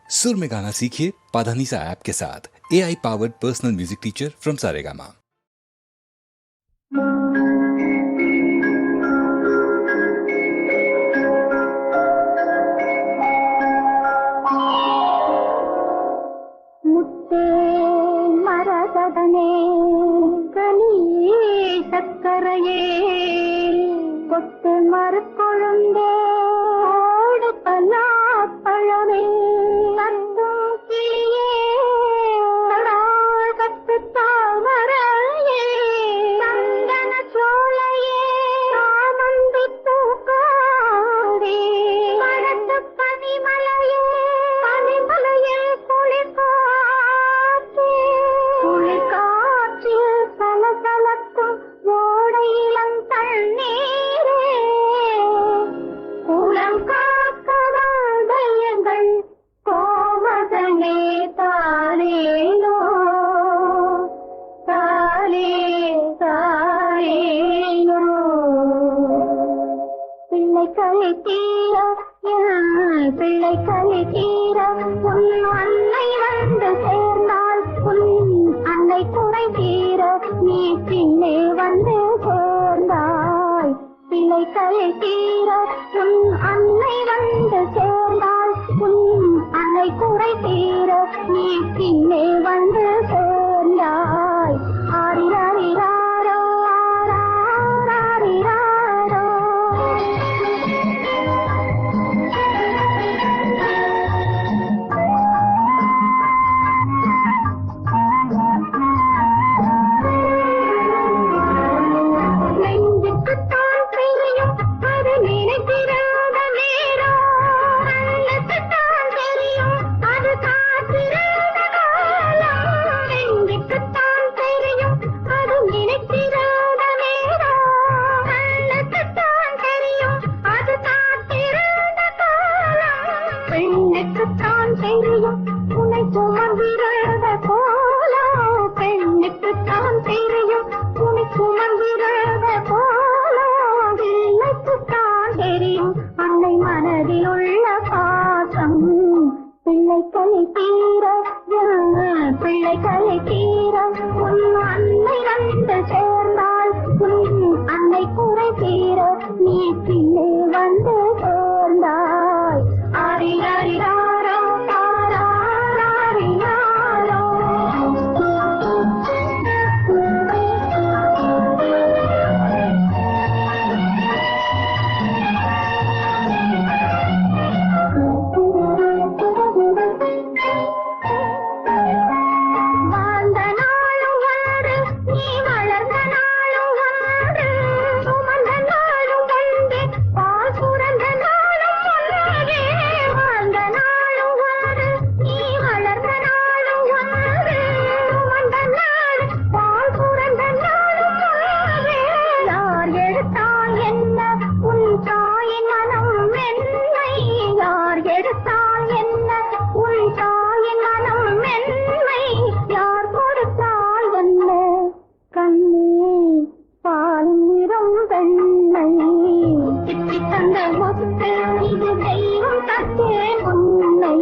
सुर में गाना सीखिए पाधानीसा ऐप के साथ। AI powered personal music teacher from Saregama. ಮುತ್ತೆ ಮರದನೆ ಕಲಿ ಸಕ್ಕರೆಯೇ ಕೊಟ್ಟು ಮರಕೊಳುಂದೆ ಓಡು ಪಲಾಪಳವೇ ಕತ್ತು ಕಿಳಿಯೇ ಕತ್ತು ತಾವರೆಯೇ ಚಂದನ ಚೋಳೆಯೇ சாமந்தி பூக்காடே மரத்து பனிமலையே பனிமலையில் குளிர்காற்றில் சலசலக்கும் ஓடையிலம் தண்ணீரே குளம் காக்கதால் தெய்யங்கள் கோமதனே தாரேனோ தாரே தாரேனோ பிள்ளை கலை தீர பிள்ளை கலை தீர உன் அன்னை வந்து சேர்ந்தால் உன் அன்னை குறை தீர நீ பின்னே வந்து சேர்ந்தாய். பிள்ளை கலை தீர உன் அன்னை வந்து சேர்ந்தால் உன் அன்னை குறை தீர நீ பின்னே வந்து சேர்ந்தாய். ஆரிராரிராரோ ஆராரிராரோ நெஞ்சுக்குத்தான் தெரியும் அது நினைத்திராத நேரம், கண்ணுக்குத்தான் தெரியும் அது காத்திராத காலம். நெஞ்சுக்குத்தான் தெரியும் அது நினைத்திராத நேரம், கண்ணுக்குத்தான் தெரியும் அது காத்திராத காலம். பெண்ணுக்குத்தான் தெரியும் உன்னை சுமந்திராத கோலம், பெண்ணுக்குத்தான் தெரியும் உன்னை சுமந்திராத கோலம். பிள்ளைக்குத்தான் தெரியும் அன்னை மனதில் உள்ள பாசம். பிள்ளை கலை தீர பிள்ளை கலை தீர உன் அன்னை வந்து சேர்ந்தால் உன் அன்னை குறை தீர நீ பிள்ளை வந்து சேர்ந்தாய். ஆரிராரிராரோ ஆராரிராரோ வாழ்ந்த நாளும் ஒன்று, நீ வளர்ந்த நாளும் ஒன்று, சுமந்த நாளும் ஒன்று, பால் சுரந்த நாளும் ஒன்று. வாழ்ந்த நாளும் ஒன்று, நீ வளர்ந்த நாளும் ஒன்று, சுமந்த நாள், பால் சுரந்த நாளும் ஒன்று. யார் எடுத்தால் என்ன உன் தாயின் மனம் மென்மை, யார் எடுத்தால் என்ன உன் தாயின் மனம் மென்மை, யார் கொடுத்தால் என்ன கண்ணே பால் நிறம் வெண்மை. சித்தி தந்த முத்து இது தெய்வம் தத்தே உண்மை.